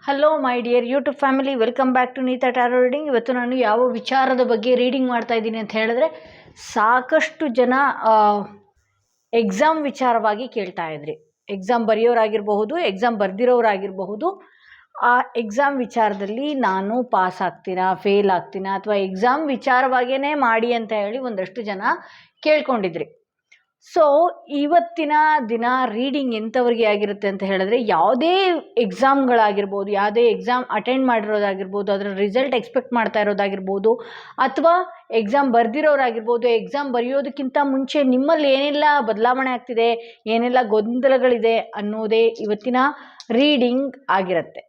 Hello my dear YouTube family, welcome back to Neeta tarot reading. ಇವತ್ತು ನಾನು ಯಾವ ವಿಚಾರದ ಬಗ್ಗೆ ರೀಡಿಂಗ್ ಮಾಡ್ತಾ ಇದ್ದೀನಿ ಅಂತ ಹೇಳಿದ್ರೆ, ಸಾಕಷ್ಟು ಜನ ಎಕ್ಸಾಮ್ ವಿಚಾರವಾಗಿ ಕೇಳ್ತಾ ಇದ್ರಿ. ಎಕ್ಸಾಮ್ ಬರೆಯೋರಾಗಿರಬಹುದು, ಎಕ್ಸಾಮ್ ಬರ್ದಿರೋರಾಗಿರಬಹುದು. ಆ ಎಕ್ಸಾಮ್ ವಿಚಾರದಲ್ಲಿ ನಾನು ಪಾಸ್ ಆಗ್ತೀನಾ, ಫೇಲ್ ಆಗ್ತೀನಾ, ಅಥವಾ ಎಕ್ಸಾಮ್ ವಿಚಾರವಾಗಿಯೇ ಮಾಡಿ ಅಂತ ಹೇಳಿ ಒಂದಷ್ಟು ಜನ ಕೇಳ್ಕೊಂಡಿದ್ರಿ. ಸೊ ಇವತ್ತಿನ ದಿನ ರೀಡಿಂಗ್ ಎಂಥವ್ರಿಗೆ ಆಗಿರುತ್ತೆ ಅಂತ ಹೇಳಿದ್ರೆ, ಯಾವುದೇ ಎಕ್ಸಾಮ್ಗಳಾಗಿರ್ಬೋದು, ಯಾವುದೇ ಎಕ್ಸಾಮ್ ಅಟೆಂಡ್ ಮಾಡಿರೋದಾಗಿರ್ಬೋದು, ಅದರ ರಿಸಲ್ಟ್ ಎಕ್ಸ್ಪೆಕ್ಟ್ ಮಾಡ್ತಾ ಇರೋದಾಗಿರ್ಬೋದು, ಅಥವಾ ಎಕ್ಸಾಮ್ ಬರ್ದಿರೋರಾಗಿರ್ಬೋದು, ಎಕ್ಸಾಮ್ ಬರೆಯೋದಕ್ಕಿಂತ ಮುಂಚೆ ನಿಮ್ಮಲ್ಲಿ ಏನೆಲ್ಲ ಬದಲಾವಣೆ ಆಗ್ತಿದೆ, ಏನೆಲ್ಲ ಗೊಂದಲಗಳಿದೆ ಅನ್ನೋದೇ ಇವತ್ತಿನ ರೀಡಿಂಗ್ ಆಗಿರುತ್ತೆ.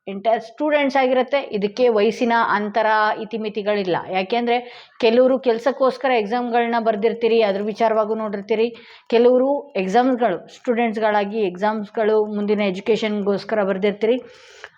ಎಂಟೈರ್ ಸ್ಟೂಡೆಂಟ್ಸ್ ಆಗಿರುತ್ತೆ. ಇದಕ್ಕೆ ವಯಸ್ಸಿನ ಅಂತರ ಇತಿಮಿತಿಗಳಿಲ್ಲ. ಯಾಕೆಂದರೆ ಕೆಲವರು ಕೆಲಸಕ್ಕೋಸ್ಕರ ಎಕ್ಸಾಮ್ಗಳನ್ನ ಬರೆದಿರ್ತೀರಿ, ಅದ್ರ ವಿಚಾರವಾಗೂ ನೋಡಿರ್ತೀರಿ. ಕೆಲವರು ಎಕ್ಸಾಮ್ಸ್ಗಳು ಸ್ಟೂಡೆಂಟ್ಸ್ಗಳಾಗಿ ಎಕ್ಸಾಮ್ಸ್ಗಳು ಮುಂದಿನ ಎಜುಕೇಷನ್ಗೋಸ್ಕರ ಬರೆದಿರ್ತೀರಿ.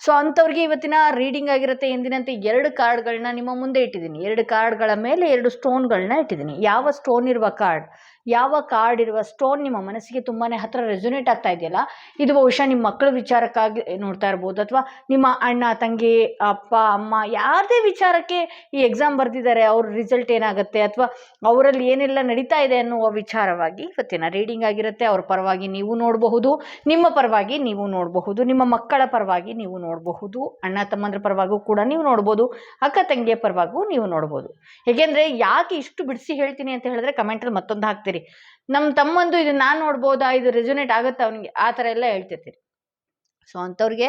ಸೊ ಅಂಥವ್ರಿಗೆ ಇವತ್ತಿನ ರೀಡಿಂಗ್ ಆಗಿರುತ್ತೆ. ಎಂದಿನಂತೆ 2 ಕಾರ್ಡ್ಗಳನ್ನ ನಿಮ್ಮ ಮುಂದೆ ಇಟ್ಟಿದ್ದೀನಿ. 2 ಕಾರ್ಡ್ಗಳ ಮೇಲೆ 2 ಸ್ಟೋನ್ಗಳನ್ನ ಇಟ್ಟಿದ್ದೀನಿ. ಯಾವ ಸ್ಟೋನ್ ಇರುವ ಕಾರ್ಡ್, ಯಾವ ಕಾರ್ಡ್ ಇರುವ ಸ್ಟೋನ್ ನಿಮ್ಮ ಮನಸ್ಸಿಗೆ ತುಂಬಾ ಹತ್ತಿರ ರೆಸೊನೇಟ್ ಆಗ್ತಾ ಇದೆಯಲ್ಲ, ಇದು ಬಹುಶಃ ನಿಮ್ಮ ಮಕ್ಕಳ ವಿಚಾರಕ್ಕಾಗಿ ನೋಡ್ತಾ ಇರ್ಬೋದು, ಅಥವಾ ನಿಮ್ಮ ಅಣ್ಣ ತಂಗಿ ಅಪ್ಪ ಅಮ್ಮ ಯಾವುದೇ ವಿಚಾರಕ್ಕೆ ಈ ಎಕ್ಸಾಮ್ ಬರೆದಿದ್ದಾರೆ, ಅವ್ರ ರಿಸಲ್ಟ್ ಏನಾಗುತ್ತೆ, ಅಥವಾ ಅವರಲ್ಲಿ ಏನೆಲ್ಲ ನಡೀತಾ ಇದೆ ಅನ್ನುವ ವಿಚಾರವಾಗಿ ಇವತ್ತಿನ ರೀಡಿಂಗ್ ಆಗಿರುತ್ತೆ. ಅವ್ರ ಪರವಾಗಿ ನೀವು ನೋಡಬಹುದು, ನಿಮ್ಮ ಪರವಾಗಿ ನೀವು ನೋಡಬಹುದು, ನಿಮ್ಮ ಮಕ್ಕಳ ಪರವಾಗಿ ನೀವು ನೋಡಬಹುದು, ಅಣ್ಣ ತಮ್ಮಂದ್ರ ಪರವಾಗೂ ಕೂಡ ನೀವು ನೋಡ್ಬೋದು, ಅಕ್ಕ ತಂಗಿಯ ಪರವಾಗೂ ನೀವು ನೋಡ್ಬೋದು. ಏಕೆಂದರೆ ಯಾಕೆ ಇಷ್ಟು ಬಿಡಿಸಿ ಹೇಳ್ತೀನಿ ಅಂತ ಹೇಳಿದ್ರೆ, ಕಮೆಂಟಲ್ಲಿ ಮತ್ತೊಂದು ಹಾಕ್ತೀರಿ, ನಮ್ಮ ತಮ್ಮಂದು ಇದು ನಾನು ನೋಡ್ಬೋದಾ, ಇದು ರೆಸೊನೇಟ್ ಆಗುತ್ತೆ ಅವನಿಗೆ, ಆ ಥರ ಎಲ್ಲ ಹೇಳ್ತಿರ್ತೀರಿ. ಸೊ ಅಂಥವ್ರಿಗೆ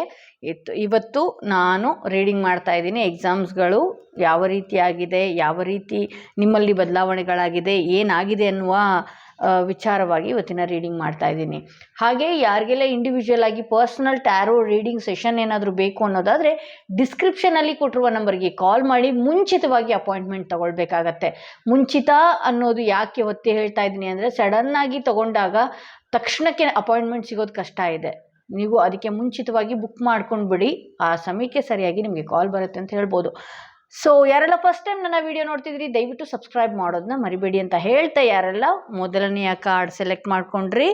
ಇವತ್ತು ನಾನು ರೀಡಿಂಗ್ ಮಾಡ್ತಾ ಇದ್ದೀನಿ. ಎಕ್ಸಾಮ್ಸ್ಗಳು ಯಾವ ರೀತಿಯಾಗಿದೆ, ಯಾವ ರೀತಿ ನಿಮ್ಮಲ್ಲಿ ಬದಲಾವಣೆಗಳಾಗಿದೆ, ಏನಾಗಿದೆ ಅನ್ನುವ ವಿಚಾರವಾಗಿ ಇವತ್ತಿನ ರೀಡಿಂಗ್ ಮಾಡ್ತಾ ಇದ್ದೀನಿ. ಹಾಗೆ ಯಾರಿಗೆಲ್ಲ ಇಂಡಿವಿಜುವಲ್ ಆಗಿ ಪರ್ಸ್ನಲ್ ಟ್ಯಾರೋ ರೀಡಿಂಗ್ ಸೆಷನ್ ಏನಾದರೂ ಬೇಕು ಅನ್ನೋದಾದರೆ, ಡಿಸ್ಕ್ರಿಪ್ಷನಲ್ಲಿ ಕೊಟ್ಟಿರುವ ನಂಬರ್ಗೆ ಕಾಲ್ ಮಾಡಿ ಮುಂಚಿತವಾಗಿ ಅಪಾಯಿಂಟ್ಮೆಂಟ್ ತೊಗೊಳ್ಬೇಕಾಗತ್ತೆ. ಮುಂಚಿತ ಅನ್ನೋದು ಯಾಕೆ ಒತ್ತಿ ಹೇಳ್ತಾ ಇದ್ದೀನಿ ಅಂದರೆ, ಸಡನ್ನಾಗಿ ತೊಗೊಂಡಾಗ ತಕ್ಷಣಕ್ಕೆ ಅಪಾಯಿಂಟ್ಮೆಂಟ್ ಸಿಗೋದು ಕಷ್ಟ ಇದೆ. ನೀವು ಅದಕ್ಕೆ ಮುಂಚಿತವಾಗಿ ಬುಕ್ ಮಾಡ್ಕೊಂಡು ಬಿಡಿ, ಆ ಸಮಯಕ್ಕೆ ಸರಿಯಾಗಿ ನಿಮಗೆ ಕಾಲ್ ಬರುತ್ತೆ ಅಂತ ಹೇಳ್ಬೋದು. ಸೊ ಯಾರೆಲ್ಲ ಫಸ್ಟ್ ಟೈಮ್ ನನ್ನ ವಿಡಿಯೋ ನೋಡ್ತಿದ್ರಿ, ದಯವಿಟ್ಟು ಸಬ್ಸ್ಕ್ರೈಬ್ ಮಾಡೋದನ್ನ ಮರಿಬೇಡಿ ಅಂತ ಹೇಳ್ತಾ, ಯಾರೆಲ್ಲ ಮೊದಲನೆಯ ಕಾರ್ಡ್ ಸೆಲೆಕ್ಟ್ ಮಾಡ್ಕೊಂಡ್ರಿ,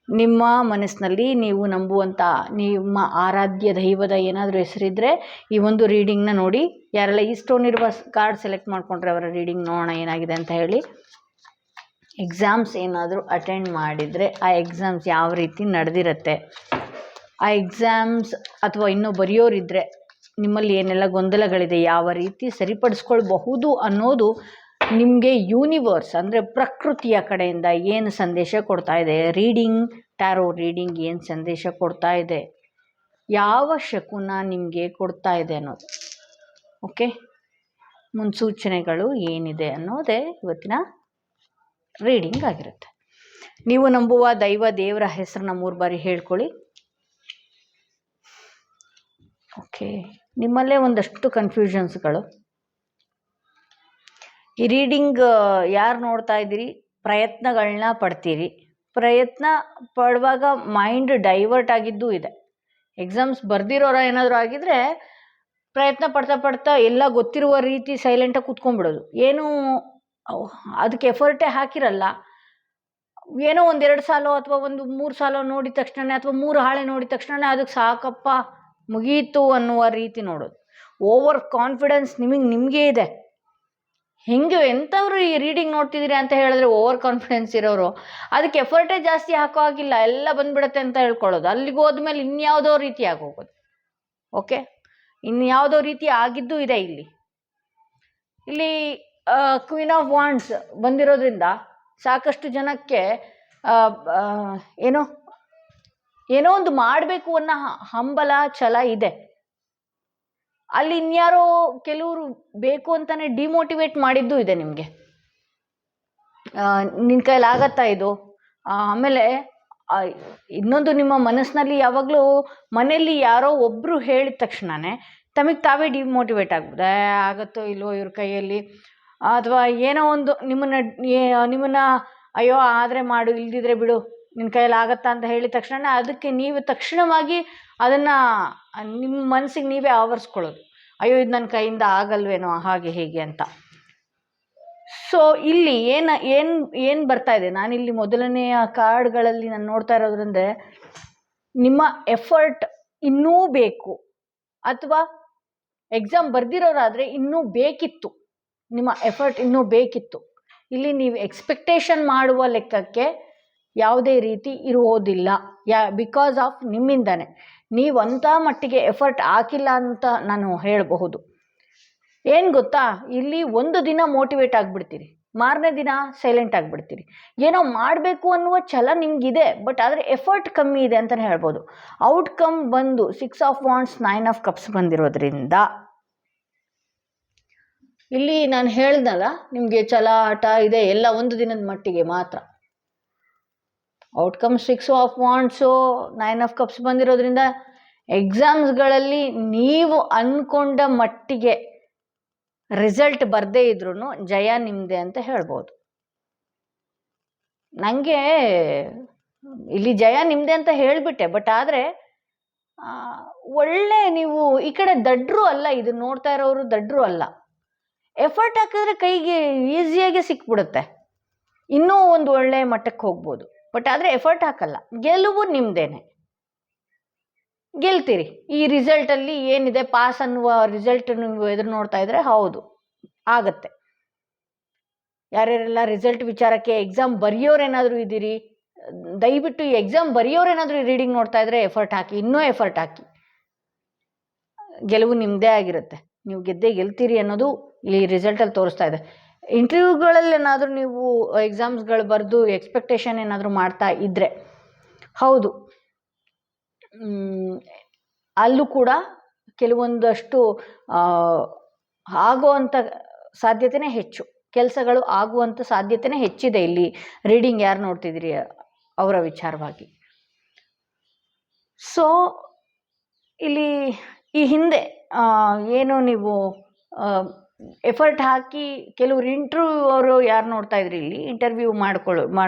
ನಿಮ್ಮ ಮನಸ್ಸಿನಲ್ಲಿ ನೀವು ನಂಬುವಂಥ ನಿಮ್ಮ ಆರಾಧ್ಯ ದೈವದ ಏನಾದರೂ ಹೆಸರಿದ್ದರೆ ಈ ಒಂದು ರೀಡಿಂಗ್ನ ನೋಡಿ. ಯಾರೆಲ್ಲ ಈ ಸ್ಟೋನ್ ಇರುವ ಕಾರ್ಡ್ ಸೆಲೆಕ್ಟ್ ಮಾಡ್ಕೊಂಡ್ರೆ ಅವರ ರೀಡಿಂಗ್ ನೋಡೋಣ ಏನಾಗಿದೆ ಅಂತ ಹೇಳಿ. ಎಕ್ಸಾಮ್ಸ್ ಏನಾದರೂ ಅಟೆಂಡ್ ಮಾಡಿದರೆ ಆ ಎಕ್ಸಾಮ್ಸ್ ಯಾವ ರೀತಿ ನಡೆದಿರುತ್ತೆ, ಆ ಎಕ್ಸಾಮ್ಸ್ ಅಥವಾ ಇನ್ನೂ ಬರೆಯೋರಿದ್ದರೆ ನಿಮ್ಮಲ್ಲಿ ಏನೆಲ್ಲ ಗೊಂದಲಗಳಿದೆ, ಯಾವ ರೀತಿ ಸರಿಪಡಿಸ್ಕೊಳ್ಬಹುದು ಅನ್ನೋದು ನಿಮಗೆ ಯೂನಿವರ್ಸ್ ಅಂದರೆ ಪ್ರಕೃತಿಯ ಕಡೆಯಿಂದ ಏನು ಸಂದೇಶ ಕೊಡ್ತಾ ಇದೆ, ರೀಡಿಂಗ್ ಟ್ಯಾರೋ ರೀಡಿಂಗ್ ಏನು ಸಂದೇಶ ಕೊಡ್ತಾ ಇದೆ, ಯಾವ ಶಕುನ ನಿಮಗೆ ಕೊಡ್ತಾ ಇದೆ ಅನ್ನೋದು, ಓಕೆ, ಮುನ್ಸೂಚನೆಗಳು ಏನಿದೆ ಅನ್ನೋದೇ ಇವತ್ತಿನ ರೀಡಿಂಗ್ ಆಗಿರುತ್ತೆ. ನೀವು ನಂಬುವ ದೇವರ ಹೆಸರನ್ನ 3 ಬಾರಿ ಹೇಳ್ಕೊಳ್ಳಿ. ಓಕೆ, ನಿಮ್ಮಲ್ಲೇ ಒಂದಷ್ಟು ಕನ್ಫ್ಯೂಷನ್ಸ್ಗಳು. ಈ ರೀಡಿಂಗ್ ಯಾರು ನೋಡ್ತಾ ಇದ್ದೀರಿ, ಪ್ರಯತ್ನಗಳನ್ನ ಪಡ್ತೀರಿ. ಪ್ರಯತ್ನ ಪಡುವಾಗ ಮೈಂಡ್ ಡೈವರ್ಟ್ ಆಗಿದ್ದೂ ಇದೆ. ಎಕ್ಸಾಮ್ಸ್ ಬರ್ದಿರೋರ ಏನಾದರೂ ಆಗಿದ್ರೆ ಪ್ರಯತ್ನ ಪಡ್ತಾ ಎಲ್ಲ ಗೊತ್ತಿರುವ ರೀತಿ ಸೈಲೆಂಟಾಗಿ ಕೂತ್ಕೊಂಡ್ಬಿಡೋದು, ಏನೂ ಅದಕ್ಕೆ ಎಫರ್ಟೇ ಹಾಕಿರಲ್ಲ. ಏನೋ 1-2 ಸಾಲೋ ಅಥವಾ 1-3 ಸಾಲೋ ನೋಡಿದ ತಕ್ಷಣ, ಅಥವಾ 3 ಹಾಳೆ ನೋಡಿದ ತಕ್ಷಣ ಅದಕ್ಕೆ ಸಾಕಪ್ಪ ಮುಗೀತು ಅನ್ನುವ ರೀತಿ ನೋಡೋದು. ಓವರ್ ಕಾನ್ಫಿಡೆನ್ಸ್ ನಿಮಗೆ ಇದೆ. ಹಿಂಗೆ ಎಂಥವ್ರು ಈ ರೀಡಿಂಗ್ ನೋಡ್ತಿದ್ದೀರಿ ಅಂತ ಹೇಳಿದ್ರೆ ಓವರ್ ಕಾನ್ಫಿಡೆನ್ಸ್ ಇರೋರು, ಅದಕ್ಕೆ ಎಫರ್ಟೇ ಜಾಸ್ತಿ ಹಾಕೋ ಆಗಿಲ್ಲ, ಎಲ್ಲ ಬಂದ್ಬಿಡುತ್ತೆ ಅಂತ ಹೇಳ್ಕೊಳ್ಳೋದು. ಅಲ್ಲಿಗೆ ಹೋದ್ಮೇಲೆ ಇನ್ಯಾವುದೋ ರೀತಿ ಆಗೋಗೋದು. ಓಕೆ, ಇನ್ಯಾವುದೋ ರೀತಿ ಆಗಿದ್ದೂ ಇದೆ. ಇಲ್ಲಿ ಕ್ವೀನ್ ಆಫ್ ವಾಂಡ್ಸ್ ಬಂದಿರೋದ್ರಿಂದ ಸಾಕಷ್ಟು ಜನಕ್ಕೆ ಏನೋ ಒಂದು ಮಾಡಬೇಕು ಅನ್ನೋ ಹಂಬಲ ಛಲ ಇದೆ. ಅಲ್ಲಿ ಇನ್ಯಾರೋ ಕೆಲವರು ಬೇಕು ಅಂತಾನೆ ಡಿಮೋಟಿವೇಟ್ ಮಾಡಿದ್ದೂ ಇದೆ ನಿಮಗೆ. ನಿನ್ನ ಕೈಲಾಗತ್ತಾ ಇದು? ಆಮೇಲೆ ಇನ್ನೊಂದು, ನಿಮ್ಮ ಮನಸ್ಸಿನಲ್ಲಿ ಯಾವಾಗಲೂ ಮನೆಯಲ್ಲಿ ಯಾರೋ ಒಬ್ಬರು ಹೇಳಿದ ತಕ್ಷಣವೇ ತಮಗೆ ತಾವೇ ಡಿಮೋಟಿವೇಟ್ ಆಗ್ಬೋದು. ಆಗುತ್ತೋ ಇಲ್ವೋ ಇವ್ರ ಕೈಯಲ್ಲಿ, ಅಥವಾ ಏನೋ ಒಂದು ನಿಮ್ಮನ್ನು ಅಯ್ಯೋ ಆದರೆ ಮಾಡು, ಇಲ್ದಿದ್ರೆ ಬಿಡು, ನಿನ್ನ ಕೈಯಲ್ಲಿ ಆಗತ್ತಾ ಅಂತ ಹೇಳಿದ ತಕ್ಷಣ ಅದಕ್ಕೆ ನೀವು ತಕ್ಷಣವಾಗಿ ಅದನ್ನು ನಿಮ್ಮ ಮನಸ್ಸಿಗೆ ನೀವೇ ಆವರಿಸ್ಕೊಳ್ಳೋದು, ಅಯ್ಯೋ ಇದು ನನ್ನ ಕೈಯಿಂದ ಆಗಲ್ವೇನೋ ಹಾಗೆ ಹೇಗೆ ಅಂತ. ಸೊ ಇಲ್ಲಿ ಏನು ಬರ್ತಾ ಇದೆ, ನಾನಿಲ್ಲಿ ಮೊದಲನೆಯ ಕಾರ್ಡ್ಗಳಲ್ಲಿ ನಾನು ನೋಡ್ತಾ ಇರೋದ್ರಿಂದ ನಿಮ್ಮ ಎಫರ್ಟ್ ಇನ್ನೂ ಬೇಕು. ಅಥವಾ ಎಕ್ಸಾಮ್ ಬರ್ದಿರೋರಾದರೆ ಇನ್ನೂ ಬೇಕಿತ್ತು, ನಿಮ್ಮ ಎಫರ್ಟ್ ಇನ್ನೂ ಬೇಕಿತ್ತು. ಇಲ್ಲಿ ನೀವು ಎಕ್ಸ್ಪೆಕ್ಟೇಷನ್ ಮಾಡುವ ಲೆಕ್ಕಕ್ಕೆ ಯಾವುದೇ ರೀತಿ ಇರುವುದಿಲ್ಲ. ಬಿಕಾಸ್ ಆಫ್ ನಿಮ್ಮಿಂದನೇ. ನೀವು ಅಂಥ ಮಟ್ಟಿಗೆ ಎಫರ್ಟ್ ಹಾಕಿಲ್ಲ ಅಂತ ನಾನು ಹೇಳಬಹುದು. ಏನು ಗೊತ್ತಾ, ಇಲ್ಲಿ ಒಂದು ದಿನ ಮೋಟಿವೇಟ್ ಆಗಿಬಿಡ್ತೀರಿ, ಮಾರನೇ ದಿನ ಸೈಲೆಂಟ್ ಆಗಿಬಿಡ್ತೀರಿ. ಏನೋ ಮಾಡಬೇಕು ಅನ್ನುವ ಛಲ ನಿಮಗಿದೆ, ಬಟ್ ಆದರೆ ಎಫರ್ಟ್ ಕಮ್ಮಿ ಇದೆ ಅಂತಲೇ ಹೇಳ್ಬೋದು. ಔಟ್ಕಮ್ ಬಂದು 6 ಆಫ್ ವಾಂಡ್ಸ್ 9 ಆಫ್ ಕಪ್ಸ್ ಬಂದಿರೋದ್ರಿಂದ ಇಲ್ಲಿ ನಾನು ಹೇಳ್ದಲ್ಲ, ನಿಮಗೆ ಛಲ ಹಠ ಇದೆ ಎಲ್ಲ ಒಂದು ದಿನದ ಮಟ್ಟಿಗೆ ಮಾತ್ರ. ಔಟ್ಕಮ್ 6 ಆಫ್ ವಾಂಡ್ಸು 9 ಆಫ್ ಕಪ್ಸ್ ಬಂದಿರೋದ್ರಿಂದ ಎಕ್ಸಾಮ್ಸ್ಗಳಲ್ಲಿ ನೀವು ಅಂದ್ಕೊಂಡ ಮಟ್ಟಿಗೆ ರಿಸಲ್ಟ್ ಬರದೇ ಇದ್ರೂ ಜಯ ನಿಮ್ಮದೆ ಅಂತ ಹೇಳ್ಬೋದು. ನನಗೆ ಇಲ್ಲಿ ಜಯ ನಿಮ್ಮದೆ ಅಂತ ಹೇಳಿಬಿಟ್ಟೆ, ಬಟ್ ಆದರೆ ಒಳ್ಳೆ ನೀವು ಈ ಕಡೆ ದಡ್ರು ಅಲ್ಲ, ಇದು ನೋಡ್ತಾ ಇರೋರು ದಡ್ರು ಅಲ್ಲ. ಎಫರ್ಟ್ ಹಾಕಿದ್ರೆ ಕೈಗೆ ಈಸಿಯಾಗಿ ಸಿಕ್ಬಿಡುತ್ತೆ, ಇನ್ನೂ ಒಂದು ಒಳ್ಳೆಯ ಮಟ್ಟಕ್ಕೆ ಹೋಗ್ಬೋದು. ಬಟ್ ಆದರೆ ಎಫರ್ಟ್ ಹಾಕಲ್ಲ, ಗೆಲುವು ನಿಮ್ಮದೇನೆ, ಗೆಲ್ತೀರಿ. ಈ ರಿಸಲ್ಟಲ್ಲಿ ಏನಿದೆ, ಪಾಸ್ ಅನ್ನುವ ರಿಸಲ್ಟ್ ನೀವು ಎದುರು ನೋಡ್ತಾ ಇದ್ರೆ ಹೌದು ಆಗತ್ತೆ. ಯಾರ್ಯಾರೆಲ್ಲ ರಿಸಲ್ಟ್ ವಿಚಾರಕ್ಕೆ ಎಕ್ಸಾಮ್ ಬರೆಯೋರೇನಾದರೂ ಇದ್ದೀರಿ, ದಯವಿಟ್ಟು ಈ ಎಕ್ಸಾಮ್ ಬರೆಯೋರೇನಾದರೂ ಈ ರೀಡಿಂಗ್ ನೋಡ್ತಾ ಇದ್ರೆ ಎಫರ್ಟ್ ಹಾಕಿ, ಇನ್ನೂ ಎಫರ್ಟ್ ಹಾಕಿ. ಗೆಲುವು ನಿಮ್ಮದೇ ಆಗಿರುತ್ತೆ, ನೀವು ಗೆದ್ದೇ ಗೆಲ್ತೀರಿ ಅನ್ನೋದು ಈ ರಿಸಲ್ಟಲ್ಲಿ ತೋರಿಸ್ತಾ ಇದೆ. ಇಂಟರ್ವ್ಯೂಗಳಲ್ಲಿ ಏನಾದರೂ ನೀವು ಎಕ್ಸಾಮ್ಸ್ಗಳು ಬರೆದು ಎಕ್ಸ್ಪೆಕ್ಟೇಷನ್ ಏನಾದರೂ ಮಾಡ್ತಾ ಇದ್ದರೆ ಹೌದು, ಅಲ್ಲೂ ಕೂಡ ಕೆಲವೊಂದಷ್ಟು ಆಗುವಂಥ ಸಾಧ್ಯತೆನೇ ಹೆಚ್ಚು, ಕೆಲಸಗಳು ಆಗುವಂಥ ಸಾಧ್ಯತೆನೇ ಹೆಚ್ಚಿದೆ ಇಲ್ಲಿ ರೀಡಿಂಗ್ ಯಾರು ನೋಡ್ತಿದ್ದೀರಿ ಅವರ ವಿಚಾರವಾಗಿ. ಸೊ ಇಲ್ಲಿ ಈ ಹಿಂದೆ ಏನು ನೀವು ಎಫರ್ಟ್ ಹಾಕಿ ಕೆಲವರು ಇಂಟರ್ವ್ಯೂ ಅವರು ಯಾರು ನೋಡ್ತಾ ಇದ್ರಿ ಇಲ್ಲಿ ಇಂಟರ್ವ್ಯೂ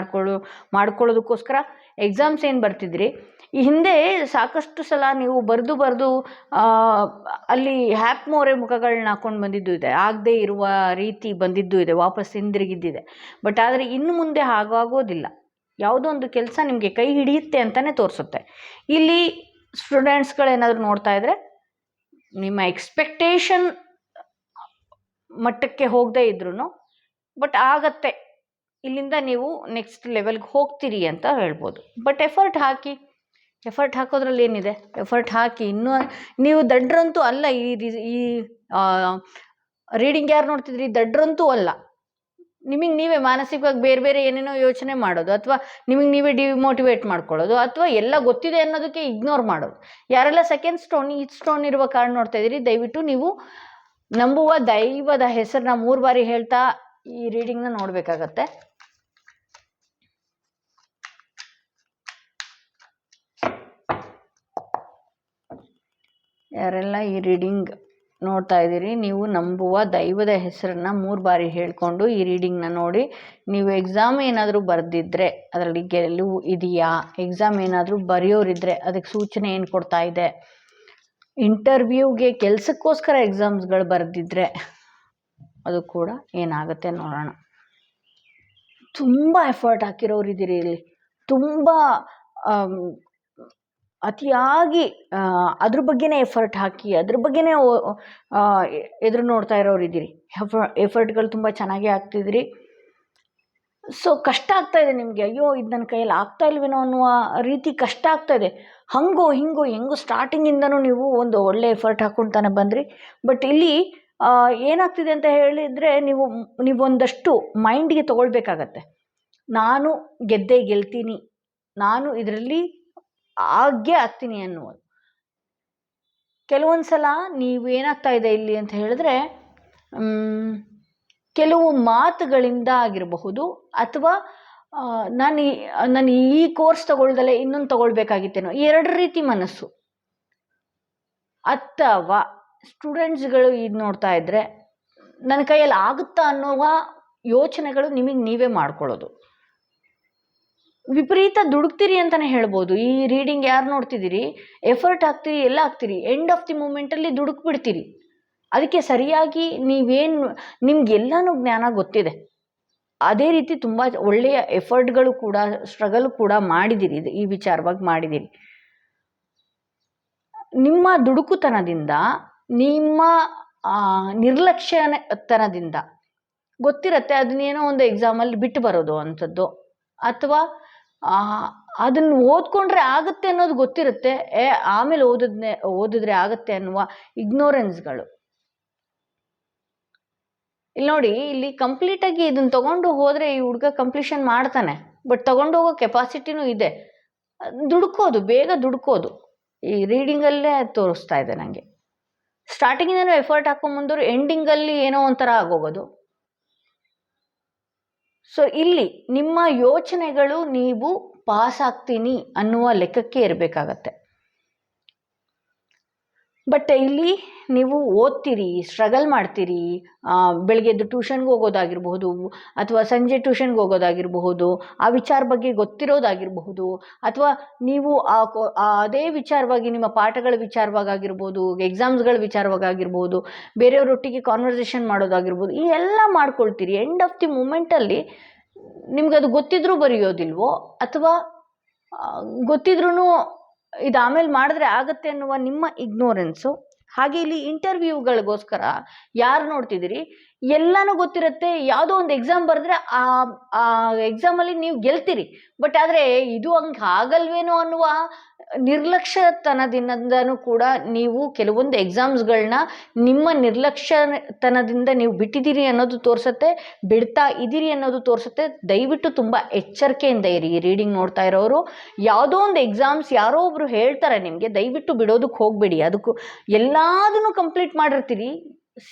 ಮಾಡ್ಕೊಳ್ಳೋದಕ್ಕೋಸ್ಕರ ಎಕ್ಸಾಮ್ಸ್ ಏನು ಬರ್ತಿದ್ರಿ, ಈ ಹಿಂದೆ ಸಾಕಷ್ಟು ಸಲ ನೀವು ಬರೆದು ಅಲ್ಲಿ ಹ್ಯಾಪ್ ಮೋರೆ ಮುಖಗಳನ್ನ ಹಾಕೊಂಡು ಬಂದಿದ್ದು ಇದೆ, ಆಗದೇ ಇರುವ ರೀತಿ ಬಂದಿದ್ದು ಇದೆ, ವಾಪಸ್ ಹಿಂದಿರುಗಿದ್ದಿದೆ. ಬಟ್ ಆದರೆ ಇನ್ನು ಮುಂದೆ ಹಾಗಾಗೋದಿಲ್ಲ. ಯಾವುದೋ ಒಂದು ಕೆಲಸ ನಿಮಗೆ ಕೈ ಹಿಡಿಯುತ್ತೆ ಅಂತಲೇ ತೋರಿಸುತ್ತೆ. ಇಲ್ಲಿ ಸ್ಟೂಡೆಂಟ್ಸ್ಗಳೇನಾದರೂ ನೋಡ್ತಾ ಇದ್ದರೆ ನಿಮ್ಮ ಎಕ್ಸ್ಪೆಕ್ಟೇಷನ್ ಮಟ್ಟಕ್ಕೆ ಹೋಗದೇ ಇದ್ರೂ ಬಟ್ ಆಗತ್ತೆ, ಇಲ್ಲಿಂದ ನೀವು ನೆಕ್ಸ್ಟ್ ಲೆವೆಲ್ಗೆ ಹೋಗ್ತೀರಿ ಅಂತ ಹೇಳ್ಬೋದು. ಬಟ್ ಎಫರ್ಟ್ ಹಾಕೋದ್ರಲ್ಲಿ ಏನಿದೆ, ಎಫರ್ಟ್ ಹಾಕಿ. ಇನ್ನೂ ನೀವು ದಡ್ರಂತೂ ಅಲ್ಲ, ಈ ರೀಡಿಂಗ್ ಯಾರು ನೋಡ್ತಿದ್ರಿ ದಡ್ರಂತೂ ಅಲ್ಲ. ನಿಮಗೆ ನೀವೇ ಮಾನಸಿಕವಾಗಿ ಬೇರೆ ಬೇರೆ ಏನೇನೋ ಯೋಚನೆ ಮಾಡೋದು, ಅಥವಾ ನಿಮಗೆ ನೀವೇ ಡಿಮೋಟಿವೇಟ್ ಮಾಡ್ಕೊಳ್ಳೋದು, ಅಥವಾ ಎಲ್ಲ ಗೊತ್ತಿದೆ ಅನ್ನೋದಕ್ಕೆ ಇಗ್ನೋರ್ ಮಾಡೋದು. ಯಾರೆಲ್ಲ ಸೆಕೆಂಡ್ ಸ್ಟೋನ್ ಈ ಸ್ಟೋನ್ ಇರುವ ಕಾರ್ಡ್ ನೋಡ್ತಾ ಇದ್ದೀರಿ, ದಯವಿಟ್ಟು ನೀವು ನಂಬುವ ದೈವದ ಹೆಸರನ್ನ 3 ಬಾರಿ ಹೇಳ್ತಾ ಈ ರೀಡಿಂಗ್ನ ನೋಡಬೇಕಾಗತ್ತೆ. ಯಾರೆಲ್ಲ ಈ ರೀಡಿಂಗ್ ನೋಡ್ತಾ ಇದ್ದೀರಿ, ನೀವು ನಂಬುವ ದೈವದ ಹೆಸರನ್ನ 3 ಬಾರಿ ಹೇಳ್ಕೊಂಡು ಈ ರೀಡಿಂಗ್ನ ನೋಡಿ. ನೀವು ಎಕ್ಸಾಮ್ ಏನಾದರೂ ಬರೆದಿದ್ರೆ ಅದರಲ್ಲಿ ಗೆಲುವು ಇದೆಯಾ, ಎಕ್ಸಾಮ್ ಏನಾದರೂ ಬರೆಯೋರಿದ್ರೆ ಅದಕ್ಕೆ ಸೂಚನೆ ಏನು ಕೊಡ್ತಾ ಇದೆ, ಇಂಟರ್ವ್ಯೂಗೆ ಕೆಲಸಕ್ಕೋಸ್ಕರ ಎಕ್ಸಾಮ್ಸ್ಗಳು ಬರೆದಿದ್ರೆ ಅದು ಕೂಡ ಏನಾಗುತ್ತೆ ನೋಡೋಣ. ತುಂಬ ಎಫರ್ಟ್ ಹಾಕಿರೋರಿದ್ದೀರಿ ಇಲ್ಲಿ, ತುಂಬ ಅತಿಯಾಗಿ ಅದ್ರ ಬಗ್ಗೆನೇ ಎಫರ್ಟ್ ಹಾಕಿ ಅದ್ರ ಬಗ್ಗೆನೇ ಎದುರು ನೋಡ್ತಾ ಇರೋರಿದ್ದೀರಿ. ಎಫರ್ಟ್ಗಳು ತುಂಬ ಚೆನ್ನಾಗಿ ಆಗ್ತಿದ್ರಿ. ಸೊ ಕಷ್ಟ ಆಗ್ತಾಯಿದೆ ನಿಮಗೆ, ಅಯ್ಯೋ ಇದು ನನ್ನ ಕೈಯಲ್ಲಿ ಆಗ್ತಾ ಇಲ್ವೇನೋ ಅನ್ನುವ ರೀತಿ ಕಷ್ಟ ಆಗ್ತಾಯಿದೆ. ಹೆಂಗೋ ಸ್ಟಾರ್ಟಿಂಗಿಂದನೂ ನೀವು ಒಂದು ಒಳ್ಳೆ ಎಫರ್ಟ್ ಹಾಕ್ಕೊಳ್ತಾನೆ ಬಂದ್ರಿ. ಬಟ್ ಇಲ್ಲಿ ಏನಾಗ್ತಿದೆ ಅಂತ ಹೇಳಿದರೆ ನೀವೊಂದಷ್ಟು ಮೈಂಡ್ಗೆ ತೊಗೊಳ್ಬೇಕಾಗತ್ತೆ. ನಾನು ಗೆದ್ದೇ ಗೆಲ್ತೀನಿ, ನಾನು ಇದರಲ್ಲಿ ಆಗ್ತೀನಿ ಅನ್ನುವುದು. ಕೆಲವೊಂದು ಸಲ ನೀವು ಏನಾಗ್ತಾ ಇದೆ ಇಲ್ಲಿ ಅಂತ ಹೇಳಿದ್ರೆ, ಕೆಲವು ಮಾತುಗಳಿಂದ ಆಗಿರಬಹುದು, ಅಥವಾ ನಾನು ಈ ಕೋರ್ಸ್ ತಗೊಳ್ದಲ್ಲೇ ಇನ್ನೊಂದು ತಗೊಳ್ಬೇಕಾಗಿತ್ತೇನೋ, 2 ರೀತಿ ಮನಸ್ಸು. ಅಥವಾ ಸ್ಟೂಡೆಂಟ್ಸ್ಗಳು ಇದು ನೋಡ್ತಾ ಇದ್ದರೆ ನನ್ನ ಕೈಯಲ್ಲಿ ಆಗುತ್ತಾ ಅನ್ನುವ ಯೋಚನೆಗಳು ನಿಮಗೆ ನೀವೇ ಮಾಡ್ಕೊಳ್ಳೋದು. ವಿಪರೀತ ದುಡುಕ್ತೀರಿ ಅಂತಲೇ ಹೇಳ್ಬೋದು. ಈ ರೀಡಿಂಗ್ ಯಾರು ನೋಡ್ತಿದ್ದೀರಿ, ಎಫರ್ಟ್ ಹಾಕ್ತೀರಿ, ಎಲ್ಲ ಹಾಕ್ತೀರಿ, ಎಂಡ್ ಆಫ್ ದಿ ಮೂಮೆಂಟಲ್ಲಿ ದುಡುಕ್ಬಿಡ್ತೀರಿ. ಅದಕ್ಕೆ ಸರಿಯಾಗಿ ನಿಮ್ಗೆಲ್ಲನೂ ಜ್ಞಾನ ಗೊತ್ತಿದೆ. ಅದೇ ರೀತಿ ತುಂಬ ಒಳ್ಳೆಯ ಎಫರ್ಟ್ಗಳು ಕೂಡ ಸ್ಟ್ರಗಲ್ ಕೂಡ ಮಾಡಿದ್ದೀರಿ, ಈ ವಿಚಾರವಾಗಿ ಮಾಡಿದ್ದೀರಿ. ನಿಮ್ಮ ದುಡುಕುತನದಿಂದ, ನಿಮ್ಮ ನಿರ್ಲಕ್ಷ್ಯತನದಿಂದ ಗೊತ್ತಿರತ್ತೆ ಅದನ್ನೇನೋ ಒಂದು ಎಕ್ಸಾಮಲ್ಲಿ ಬಿಟ್ಟು ಬರೋದು ಅಂಥದ್ದು, ಅಥವಾ ಅದನ್ನು ಓದ್ಕೊಂಡ್ರೆ ಆಗುತ್ತೆ ಅನ್ನೋದು ಗೊತ್ತಿರುತ್ತೆ, ಆಮೇಲೆ ಓದಿದ್ರೆ ಆಗುತ್ತೆ ಅನ್ನುವ ಇಗ್ನೋರೆನ್ಸ್ಗಳು. ಇಲ್ಲಿ ನೋಡಿ, ಇಲ್ಲಿ ಕಂಪ್ಲೀಟಾಗಿ ಇದನ್ನು ತಗೊಂಡು ಹೋದರೆ ಈ ಹುಡುಗ ಕಂಪ್ಲೀಷನ್ ಮಾಡ್ತಾನೆ, ಬಟ್ ತಗೊಂಡು ಹೋಗೋ ಕೆಪಾಸಿಟಿನೂ ಇದೆ. ದುಡ್ಕೋದು, ಬೇಗ ದುಡ್ಕೋದು ಈ ರೀಡಿಂಗಲ್ಲೇ ತೋರಿಸ್ತಾ ಇದೆ ನನಗೆ. ಸ್ಟಾರ್ಟಿಂಗಿಂದನೂ ಎಫರ್ಟ್ ಹಾಕೊಂಬಂದವರು ಎಂಡಿಂಗಲ್ಲಿ ಏನೋ ಒಂಥರ ಆಗೋಗೋದು. ಸೊ ಇಲ್ಲಿ ನಿಮ್ಮ ಯೋಚನೆಗಳು ನೀವು ಪಾಸ್ ಆಗ್ತೀನಿ ಅನ್ನುವ ಲೆಕ್ಕಕ್ಕೆ ಇರಬೇಕಾಗತ್ತೆ. ಬಟ್ ಇಲ್ಲಿ ನೀವು ಓದ್ತೀರಿ, ಸ್ಟ್ರಗಲ್ ಮಾಡ್ತೀರಿ, ಬೆಳಗ್ಗೆ ಎದ್ದು ಟ್ಯೂಷನ್ಗೆ ಹೋಗೋದಾಗಿರ್ಬಹುದು, ಅಥವಾ ಸಂಜೆ ಟ್ಯೂಷನ್ಗೆ ಹೋಗೋದಾಗಿರಬಹುದು, ಆ ವಿಚಾರ ಬಗ್ಗೆ ಗೊತ್ತಿರೋದಾಗಿರಬಹುದು, ಅಥವಾ ನೀವು ಅದೇ ವಿಚಾರವಾಗಿ ನಿಮ್ಮ ಪಾಠಗಳ ವಿಚಾರವಾಗಿರ್ಬೋದು, ಎಕ್ಸಾಮ್ಸ್ಗಳ ವಿಚಾರವಾಗಿರ್ಬೋದು, ಬೇರೆಯವರೊಟ್ಟಿಗೆ ಕಾನ್ವರ್ಸೇಷನ್ ಮಾಡೋದಾಗಿರ್ಬೋದು, ಈ ಎಲ್ಲ ಮಾಡ್ಕೊಳ್ತೀರಿ. ಎಂಡ್ ಆಫ್ ದಿ ಮೂಮೆಂಟಲ್ಲಿ ನಿಮ್ಗೆ ಅದು ಗೊತ್ತಿದ್ರೂ ಬರೆಯೋದಿಲ್ವೋ, ಅಥವಾ ಗೊತ್ತಿದ್ರೂ ಇದು ಆಮೇಲೆ ಮಾಡಿದ್ರೆ ಆಗುತ್ತೆ ಅನ್ನುವ ನಿಮ್ಮ ಇಗ್ನೋರೆನ್ಸು. ಹಾಗೆ ಇಲ್ಲಿ ಇಂಟರ್ವ್ಯೂಗಳಿಗೋಸ್ಕರ ಯಾರು ನೋಡ್ತಿದ್ದೀರಿ, ಎಲ್ಲನೂ ಗೊತ್ತಿರುತ್ತೆ, ಯಾವುದೋ ಒಂದು ಎಕ್ಸಾಮ್ ಬರೆದ್ರೆ ಆ ಎಕ್ಸಾಮಲ್ಲಿ ನೀವು ಗೆಲ್ತೀರಿ, ಬಟ್ ಆದರೆ ಇದು ಹಂಗೆ ಆಗಲ್ವೇನೋ ಅನ್ನುವ ನಿರ್ಲಕ್ಷ್ಯತನದಿಂದನೂ ಕೂಡ ನೀವು ಕೆಲವೊಂದು ಎಕ್ಸಾಮ್ಸ್ಗಳನ್ನ ನಿಮ್ಮ ನಿರ್ಲಕ್ಷ್ಯತನದಿಂದ ನೀವು ಬಿಟ್ಟಿದ್ದೀರಿ ಅನ್ನೋದು ತೋರಿಸುತ್ತೆ, ಬಿಡ್ತಾ ಇದ್ದೀರಿ ಅನ್ನೋದು ತೋರಿಸುತ್ತೆ. ದಯವಿಟ್ಟು ತುಂಬ ಎಚ್ಚರಿಕೆಯಿಂದ ಇರಿ. ಈ ರೀಡಿಂಗ್ ನೋಡ್ತಾ ಇರೋರು, ಯಾವುದೋ ಒಂದು ಎಕ್ಸಾಮ್ಸ್ ಯಾರೋ ಒಬ್ರು ಹೇಳ್ತಾರೆ ನಿಮಗೆ, ದಯವಿಟ್ಟು ಬಿಡೋದಕ್ಕೆ ಹೋಗಬೇಡಿ. ಅದಕ್ಕೂ ಎಲ್ಲದನ್ನು ಕಂಪ್ಲೀಟ್ ಮಾಡಿರ್ತೀರಿ,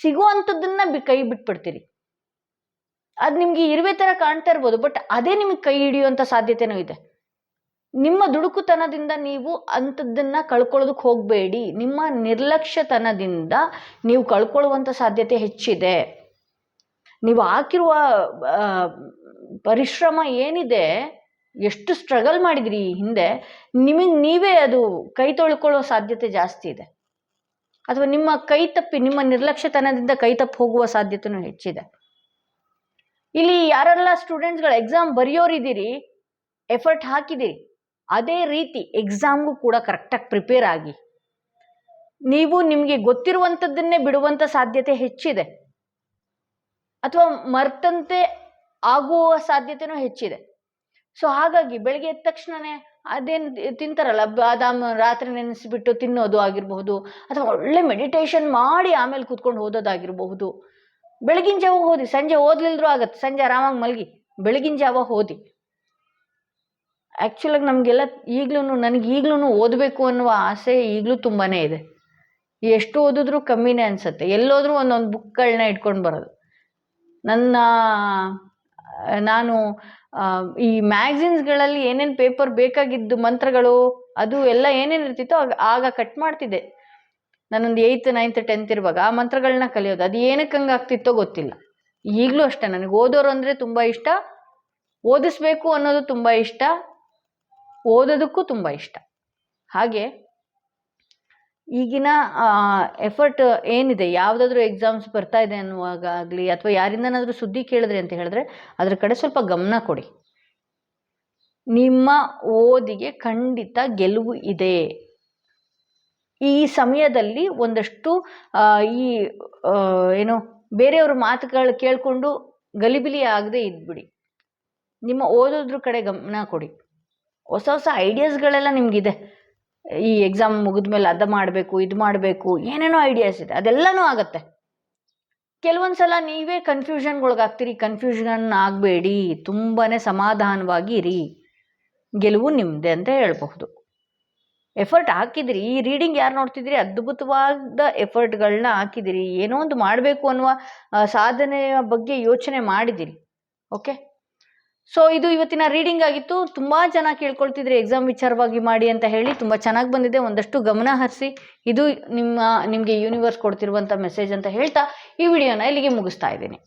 ಸಿಗುವಂಥದ್ದನ್ನ ಕೈ ಬಿಟ್ಬಿಡ್ತೀರಿ. ಅದು ನಿಮಗೆ ಇರುವೆ ಥರ ಕಾಣ್ತಾ ಇರ್ಬೋದು, ಬಟ್ ಅದೇ ನಿಮಗೆ ಕೈ ಹಿಡಿಯುವಂಥ ಸಾಧ್ಯತೆನೂ ಇದೆ. ನಿಮ್ಮ ದುಡುಕುತನದಿಂದ ನೀವು ಅಂಥದ್ದನ್ನು ಕಳ್ಕೊಳ್ಳೋದಕ್ಕೆ ಹೋಗಬೇಡಿ. ನಿಮ್ಮ ನಿರ್ಲಕ್ಷ್ಯತನದಿಂದ ನೀವು ಕಳ್ಕೊಳ್ಳುವಂಥ ಸಾಧ್ಯತೆ ಹೆಚ್ಚಿದೆ. ನೀವು ಹಾಕಿರುವ ಪರಿಶ್ರಮ ಏನಿದೆ, ಎಷ್ಟು ಸ್ಟ್ರಗಲ್ ಮಾಡಿದ್ರಿ ಹಿಂದೆ, ನಿಮಗೆ ನೀವೇ ಅದು ಕೈ ತೊಳ್ಕೊಳ್ಳೋ ಸಾಧ್ಯತೆ ಜಾಸ್ತಿ ಇದೆ. ಅಥವಾ ನಿಮ್ಮ ಕೈ ತಪ್ಪಿ, ನಿಮ್ಮ ನಿರ್ಲಕ್ಷ್ಯತನದಿಂದ ಕೈ ತಪ್ಪಿ ಹೋಗುವ ಸಾಧ್ಯತೆನೂ ಹೆಚ್ಚಿದೆ. ಇಲ್ಲಿ ಯಾರೆಲ್ಲ ಸ್ಟೂಡೆಂಟ್ಸ್ಗಳು ಎಕ್ಸಾಮ್ ಬರೆಯೋರಿದ್ದೀರಿ, ಎಫರ್ಟ್ ಹಾಕಿದ್ದೀರಿ, ಅದೇ ರೀತಿ ಎಕ್ಸಾಮ್ಗೂ ಕೂಡ ಕರೆಕ್ಟಾಗಿ ಪ್ರಿಪೇರ್ ಆಗಿ. ನೀವು ನಿಮಗೆ ಗೊತ್ತಿರುವಂಥದ್ದನ್ನೇ ಬಿಡುವಂಥ ಸಾಧ್ಯತೆ ಹೆಚ್ಚಿದೆ, ಅಥವಾ ಮರ್ತಂತೆ ಆಗುವ ಸಾಧ್ಯತೆನೂ ಹೆಚ್ಚಿದೆ. ಸೊ ಹಾಗಾಗಿ ಬೆಳಗ್ಗೆ ಎದ್ದ ತಕ್ಷಣವೇ ಅದೇನು ತಿಂತಾರಲ್ಲ, ಬಾದಾಮ್ ರಾತ್ರಿ ನೆನೆಸಿಬಿಟ್ಟು ತಿನ್ನೋದು ಆಗಿರಬಹುದು, ಅಥವಾ ಒಳ್ಳೆ ಮೆಡಿಟೇಷನ್ ಮಾಡಿ ಆಮೇಲೆ ಕೂತ್ಕೊಂಡು ಓದೋದಾಗಿರಬಹುದು. ಬೆಳಗಿನ ಜಾವ ಓದಿ, ಸಂಜೆ ಓದ್ಲಿಲ್ದ್ರೂ ಆಗತ್ತೆ, ಸಂಜೆ ಆರಾಮಾಗಿ ಮಲಗಿ, ಬೆಳಗಿನ ಜಾವ ಓದಿ. ಆ್ಯಕ್ಚುಲಾಗಿ ನಮಗೆಲ್ಲ ನನಗೆ ಈಗಲೂ ಓದಬೇಕು ಅನ್ನುವ ಆಸೆ ಈಗಲೂ ತುಂಬಾ ಇದೆ. ಎಷ್ಟು ಓದಿದ್ರೂ ಕಮ್ಮಿನೇ ಅನಿಸುತ್ತೆ. ಎಲ್ಲೋದ್ರೂ ಒಂದೊಂದು ಬುಕ್ಗಳನ್ನ ಇಟ್ಕೊಂಡು ಬರೋದು. ನಾನು ಈ ಮ್ಯಾಗ್ಝಿನ್ಸ್ಗಳಲ್ಲಿ ಏನೇನು ಪೇಪರ್ ಬೇಕಾಗಿದ್ದು ಮಂತ್ರಗಳು ಅದು ಎಲ್ಲ ಏನೇನು ಇರ್ತಿತ್ತೋ ಆಗ ಕಟ್ ಮಾಡ್ತಿದ್ದೆ. ನಾನೊಂದು 8th 9th 10th ಇರುವಾಗ ಆ ಮಂತ್ರಗಳನ್ನ ಕಲಿಯೋದು. ಅದು ಏನಕ್ಕೆ ಹಂಗೆ ಆಗ್ತಿತ್ತೋ ಗೊತ್ತಿಲ್ಲ. ಈಗಲೂ ಅಷ್ಟೇ, ನನಗೆ ಓದೋರು ಅಂದರೆ ತುಂಬ ಇಷ್ಟ, ಓದಿಸ್ಬೇಕು ಅನ್ನೋದು ತುಂಬ ಇಷ್ಟ, ಓದೋದಕ್ಕೂ ತುಂಬ ಇಷ್ಟ. ಹಾಗೆ ಈಗಿನ ಎಫರ್ಟ್ ಏನಿದೆ, ಯಾವುದಾದ್ರೂ ಎಕ್ಸಾಮ್ಸ್ ಬರ್ತಾ ಇದೆ ಅನ್ನುವಾಗ ಆಗಲಿ, ಅಥವಾ ಯಾರಿಂದನಾದರೂ ಸುದ್ದಿ ಕೇಳಿದ್ರಿ ಅಂತ ಹೇಳಿದ್ರೆ ಅದ್ರ ಕಡೆ ಸ್ವಲ್ಪ ಗಮನ ಕೊಡಿ. ನಿಮ್ಮ ಓದಿಗೆ ಖಂಡಿತ ಗೆಲುವು ಇದೆ. ಈ ಸಮಯದಲ್ಲಿ ಒಂದಷ್ಟು ಬೇರೆಯವ್ರ ಮಾತುಗಳು ಕೇಳಿಕೊಂಡು ಗಲಿಬಿಲಿ ಆಗದೆ ಇದ್ಬಿಡಿ. ನಿಮ್ಮ ಓದೋದ್ರ ಕಡೆ ಗಮನ ಕೊಡಿ. ಹೊಸ ಹೊಸ ಐಡಿಯಾಸ್ಗಳೆಲ್ಲ ನಿಮಗಿದೆ. ಈ ಎಕ್ಸಾಮ್ ಮುಗಿದ್ಮೇಲೆ ಅದು ಮಾಡಬೇಕು, ಇದು ಮಾಡಬೇಕು, ಏನೇನೋ ಐಡಿಯಾಸ್ ಇದೆ, ಅದೆಲ್ಲನೂ ಆಗತ್ತೆ. ಕೆಲವೊಂದು ಸಲ ನೀವೇ ಕನ್ಫ್ಯೂಷನ್ಗೊಳಗಾಗ್ತೀರಿ. ಕನ್ಫ್ಯೂಷನ್ ಆಗಬೇಡಿ, ತುಂಬಾ ಸಮಾಧಾನವಾಗಿ ಇರಿ. ಗೆಲುವು ನಿಮ್ಮದೇ ಅಂತ ಹೇಳ್ಬಹುದು. ಎಫರ್ಟ್ ಹಾಕಿದಿರಿ. ಈ ರೀಡಿಂಗ್ ಯಾರು ನೋಡ್ತಿದ್ದೀರಿ, ಅದ್ಭುತವಾದ ಎಫರ್ಟ್ಗಳನ್ನ ಹಾಕಿದಿರಿ. ಏನೋ ಒಂದು ಮಾಡಬೇಕು ಅನ್ನುವ ಸಾಧನೆಯ ಬಗ್ಗೆ ಯೋಚನೆ ಮಾಡಿದಿರಿ. ಓಕೆ, ಸೊ ಇದು ಇವತ್ತಿನ ರೀಡಿಂಗ್ ಆಗಿತ್ತು. ತುಂಬ ಜನ ಕೇಳ್ಕೊಳ್ತಿದ್ರಿ ಎಕ್ಸಾಮ್ ವಿಚಾರವಾಗಿ ಮಾಡಿ ಅಂತ ಹೇಳಿ. ತುಂಬ ಚೆನ್ನಾಗಿ ಬಂದಿದೆ. ಒಂದಷ್ಟು ಗಮನ ಹರಿಸಿ. ಇದು ನಿಮಗೆ ಯೂನಿವರ್ಸ್ ಕೊಡ್ತಿರುವಂಥ ಮೆಸೇಜ್ ಅಂತ ಹೇಳ್ತಾ ಈ ವಿಡಿಯೋನ ಇಲ್ಲಿಗೆ ಮುಗಿಸ್ತಾ ಇದ್ದೀನಿ.